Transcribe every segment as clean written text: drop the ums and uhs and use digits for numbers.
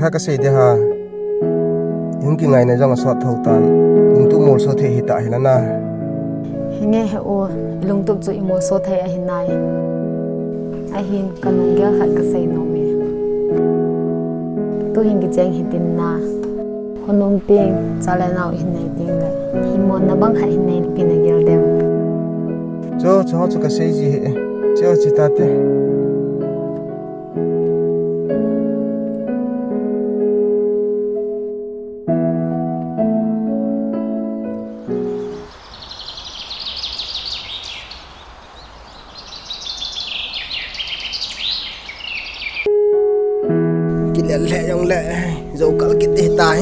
ha ka sei de ha yung ki ngai na jang so thau tan lung tu mol so the hi ta hilana hinge he o lung tu chu imo so thai a hinai a hin kanung gel khat ka sei no me tu hin ki cheng hitin na honong ting chala nau hinai ting le himon na bang kha hinai pina gel dem cho ka sei ji he cho chi ta te lẹ dòng lẹ dầu cỡ cái tê tài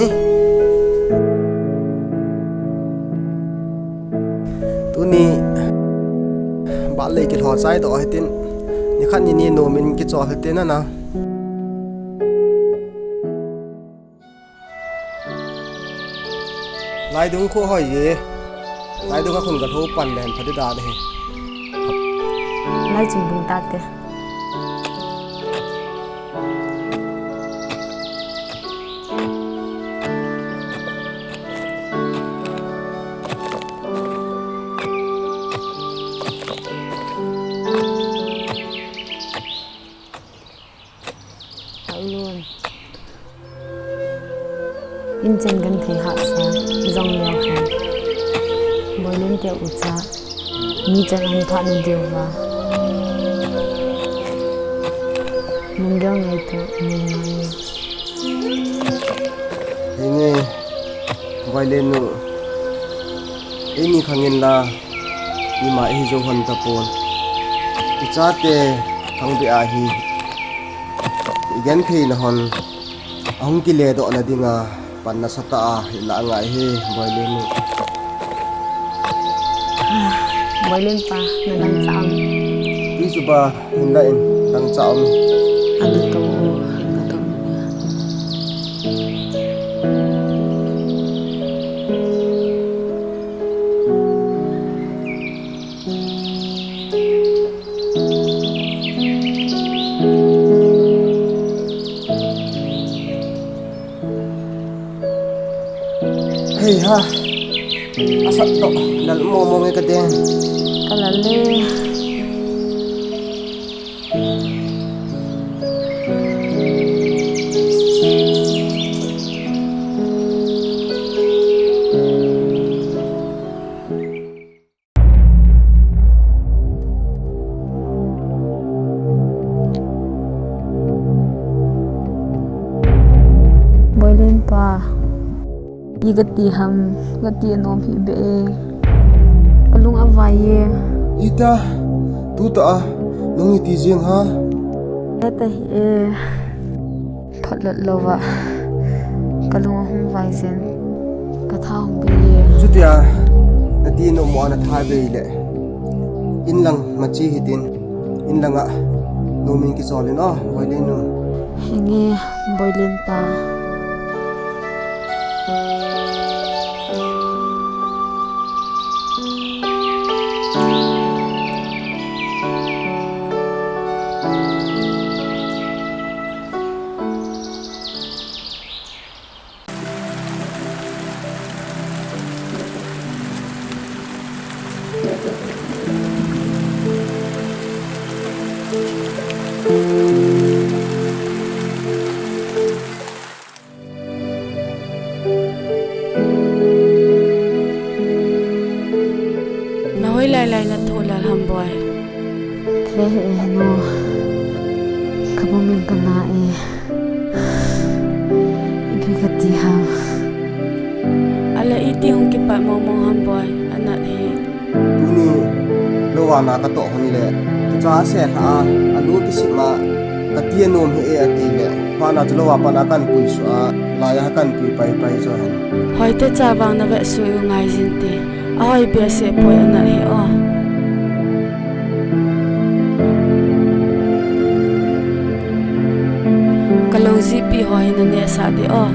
tu ni bạn lấy cái họ trái đó hết tin như khăn nhìn nổ mình cái trò hết tin đó nào lại đúng khô hỏi gì lại đúng cácคนกระทบปั่นแดนพัฒนาได้lại chừng bùng tạt thế luôn in chân gần thấy hạ sa dòng leo hàng bơi lên tiêu ucha mi chân anh thoát lên tiêu và mình đeo ngày tu mình ngày ini vai lên nu ini khangin la ni ma hi zo han ta pon ucha te thang bi a hi igen thi na hon ahung ki le do na dinga pan na sata a la ngai he bơi lên pa na đang chạm ti su ba hin da in đang chạm anh tu hey ha asat to dal mo ngai ka den kalale bơi lên pa gati ham gati anom hi be kalung avai ye ita tu ta lungi ti jing ha ta e phatlat lova kalung hum vai sen ka tha hum be ye chutia ati no mo na tha be le in lang machi hitin in langa nomin ki solin oh boilen no hinge boilen pa Nahoy laylay na tulal hamboy. Thế no kapamin ka na ibigati ha Ala iti hong kipa momong hamboy anak he. tuni lowa na ka to hon le cha se ha alu ki sima ka ti nom he ati le pa na lowa pa na kan pui su a la ya kan pui pai zo han Hoy te chabang na ve su yu ngai jinte. Ahoy be se poy anak he o. Kalong zipi hoy na ne sa di o.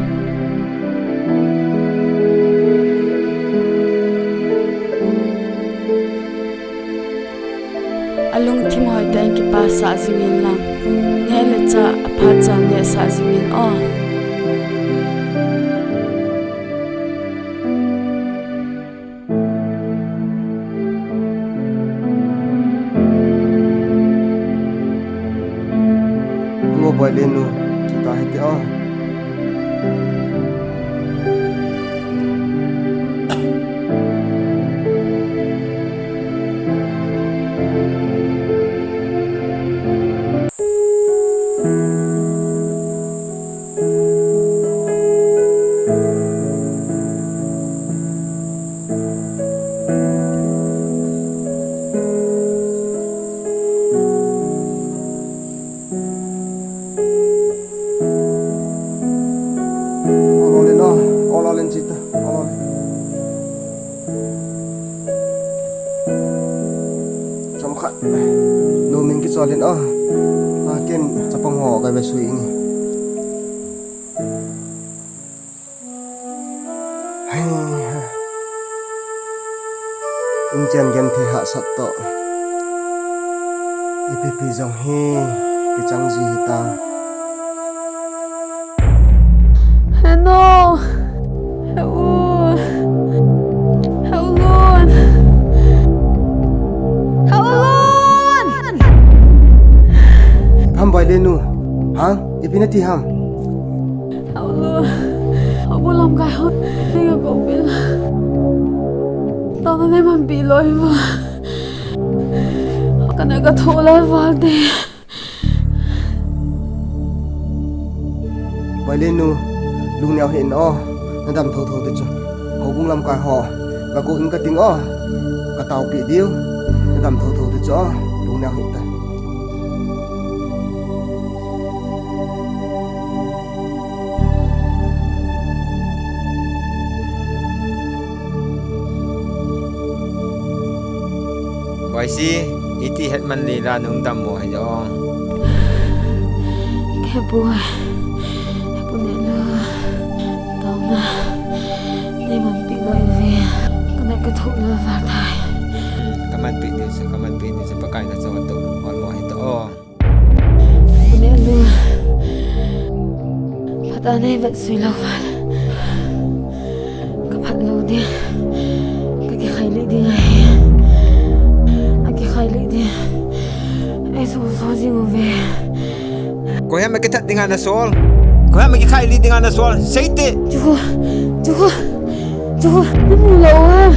Alung tim hoy ta ki pa sa zingin lang. Ne le cha apha cha ne sa zingin o. boy lenu kita hiti oh. Ololin cita, ololin. Samkat, lumin kita solin oh. Makin capang ho kay besui ini. Hai, injan gen pihak satu. Ipi zong he, kecang hita. No! Hậu Hậu luôn Hậu luôn Ham boy lenu, hang, ipina ti ham. Hậu luôn Hậu buồn lòng cái hơn Nên là cậu biết là Tao nó nên mình bị lỗi vào Hậu cần cái thổ lại vào đi Boy lenu, lung nèo hiện o, nó đầm thâu thâu tới chứ. Hậu cũng làm cái họ, và cô ứng cái tiếng o, cái tàu bị điêu, nó đầm thâu thâu tới chứ, lung nèo hiện tại. Boy si, iti het man lila nung dam mo hay dong. Cái bùi Bùi nè lơ Tao nè Nên mình bị lỗi về Cái này cái thụ lơ vào thai Kaman pi di sa pakai na sa wato. All mo ito oh. Bùi nè lơ Phát ta này vẫn suy lâu vào Cái phát lâu đi Cái khai lý đi ngay Cái khai lý đi Ai số gì ngồi về Ko ya makitat dengan na sol. Ko ya makikai li dengan na sol. Saite. Chú Nó mù lâu ha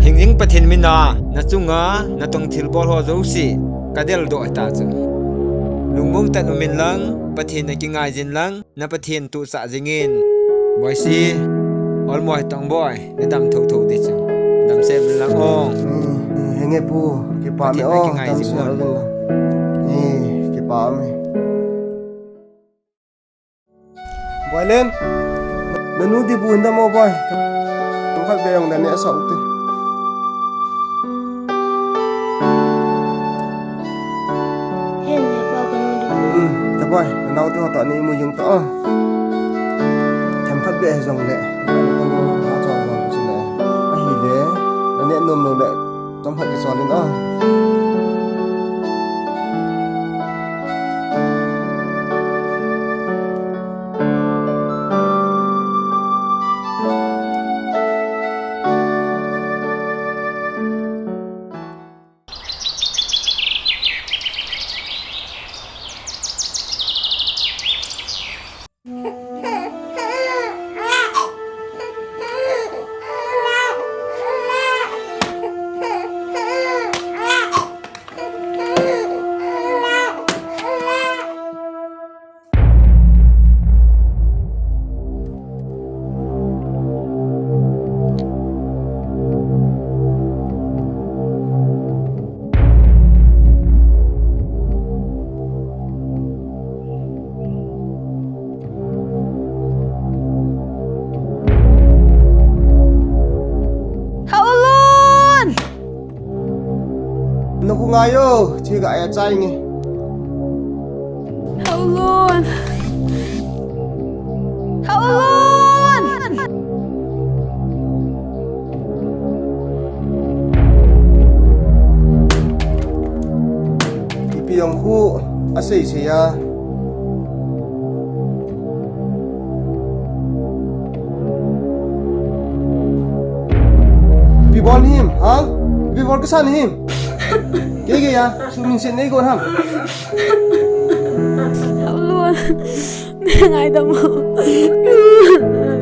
Hing pathin mina na chunga na tong thil bol ho zo si. Kadel do ta chu. Lungmum tan min lang pathin na kingai jin lang na pathin tu sa jingin. Boy si. All mo tong boy. Na dam tho tho di chu. Dam sem lang ong. Henge pu, kipa mi oh, tam siya rin lang. Kipa mi. Boy len, nanudi bu hinda mo boy. Tungkal bayang dani asa ukti. Henne ba ganun di bu. Taboy, nanaw ti hoto ni mo yung to. Tham khát bệ dòng lệ. Tamo ha cho dòng xin lệ. Hi le, nani nom lo lệ. Tom hat ki solin oh. Naku ngayo, chiga ay chay ngi. Hậu luôn Hậu luôn Ipiyong hu, asay siya. Ibibon him, ha? Ibibon kesan him. Kaya ya, sumin sin na ikon ham. Hậu Ngày tầm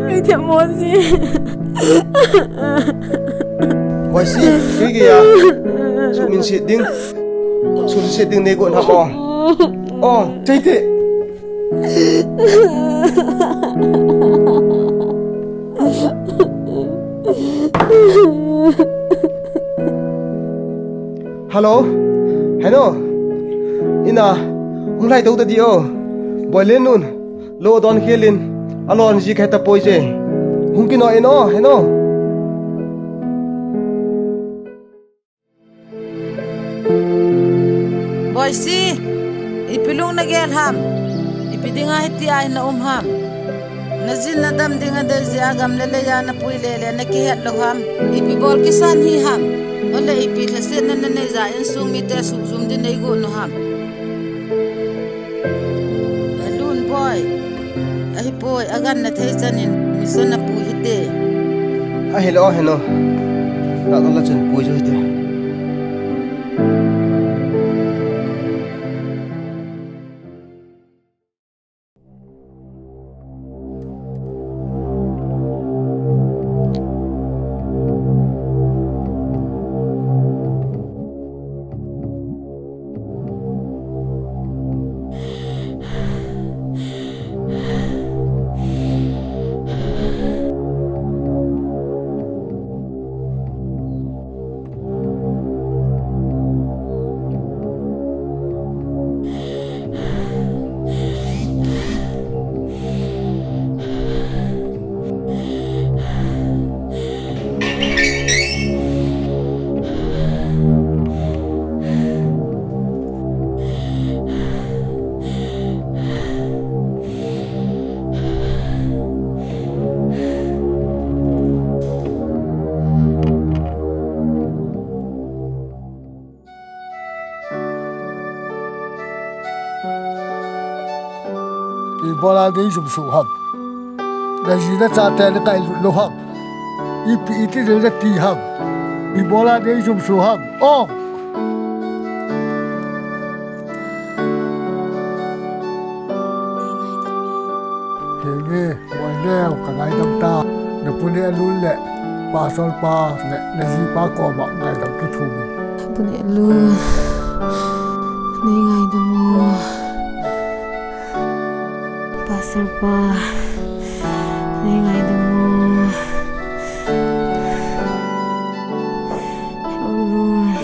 Cái thiệp môn gì Boy si cái kìa Sụn mình xịt đinh này cuộn hả bò chạy thế Hello hello ina hôm nay đâu ta đi boy lên luôn lo don kia lên alon gì khai ta poi je hung ki no eno hello Boy si ipilong na gel ham ipidinga hiti ay na ham nazin na dam dinga de agam lele ya na pui lele na ki het lo ham ipibol kisan hi ham ole ipi thase na na za en sung mi te su zum din nei go no ham alun boy ai boy agan na thai chanin mission na pui hite hello ta don la chen poi jo hite Bola đi dùng sủ hầm, là gì nó cha tè nó cày lô hầm, ít đấy là tì hầm, bola đi dùng sủ hầm, hiện nghe mọi nẻo cả ngày đâm ta, được phụ nữ luôn lệ, bà sol pa, là gì ba cò bạc ngày đâm cái thùng. Phụ nữ luôn Này ngày tầm Pasar pa Này ngày tầm Allah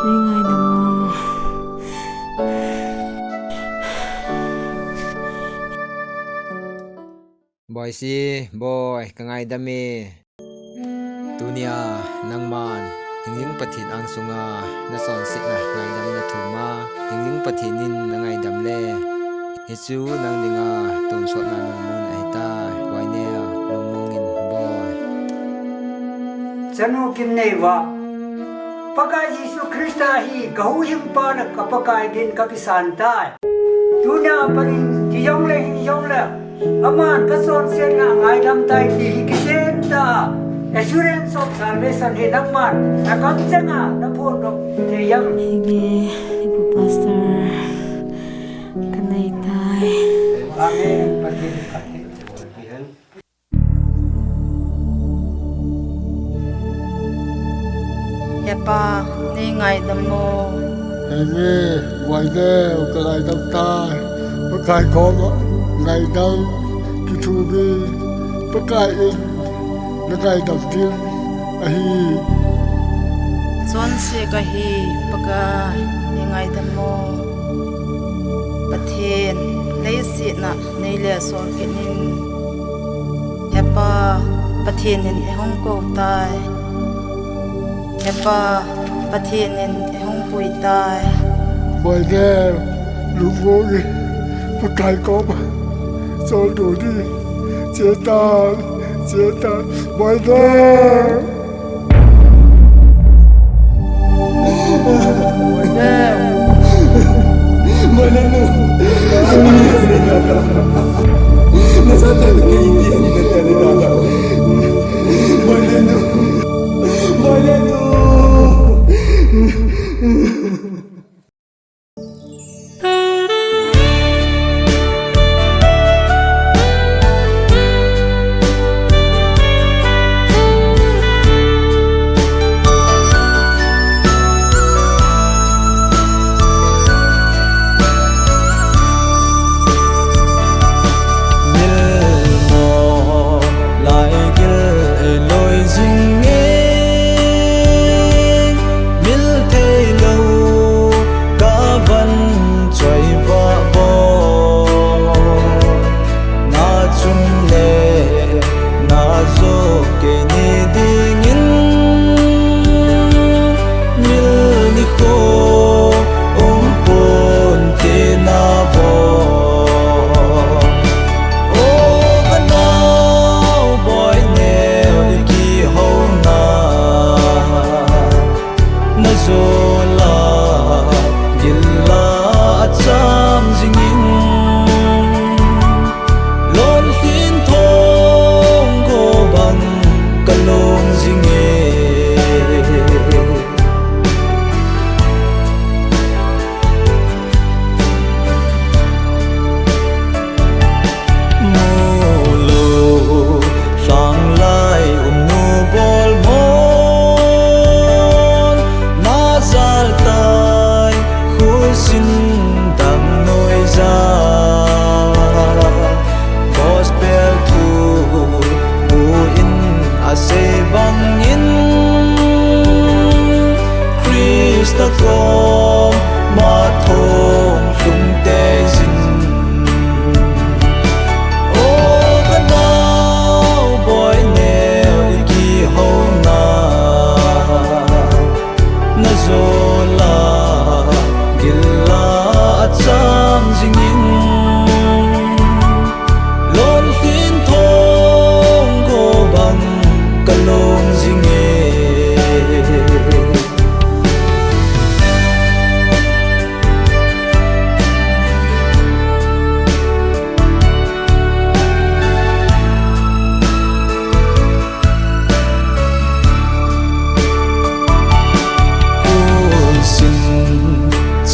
Này ngày tầm boy si boy kangai dami tunia nangman hinging pathin ang sunga na son sik na ngai dam na thuma hinging pathinin na ngai dam le hichu nang dinga ton so na nong mun ai ta boy ne lungmongin boy chanu kim nei wa pakai Yesu Krista hi gahu him pa na kapakai din kapisan tai tunia parin jiyong le aman kason sen nga ngai dam tai ti kisen ta assurance of salvation he nakman nakam changa na phon dok the yang Hige Ibu Pastor Kanay tay amen patin patin Yepa ni ngai dam mo Hiện nghe mọi nẻo cả ngày đâm ta, bà cày có ngày đâm cái thùng đi, bà cày nó ngày đâm tiên, son se ka hi paka ni ngai dam mo pathen lei si na nei le son kenin hepa pathen nin e hong ko tai hepa pathen nin e hong pui tai mọi nẻo lúc vô đi, bà cày có rồi đủ đi, chế ta, mọi nẻo. ta có mà thong lung tê dinh ô cái nào boy neo kỳ hậu na zo la gila cham jingin lon hin thong go bang kalong jinge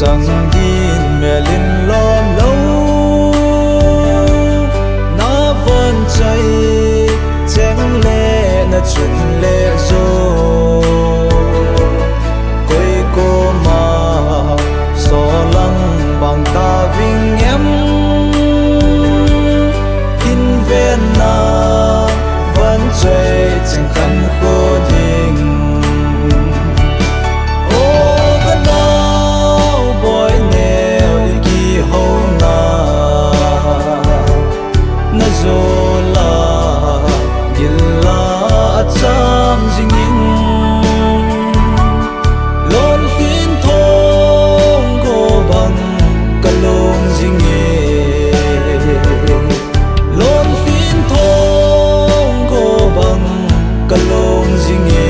chẳng tin mẹ lên lom lâu na vẫn chạy chém lệ na chuẩn lệ rồi quay cô mà so lăng bằng ta vinh em hin ven na vẫn chạy chẳng khăn khô đình zola gila cham jingin lon hin thong go bang kalong jinge lon hin thong go bang kalong jinge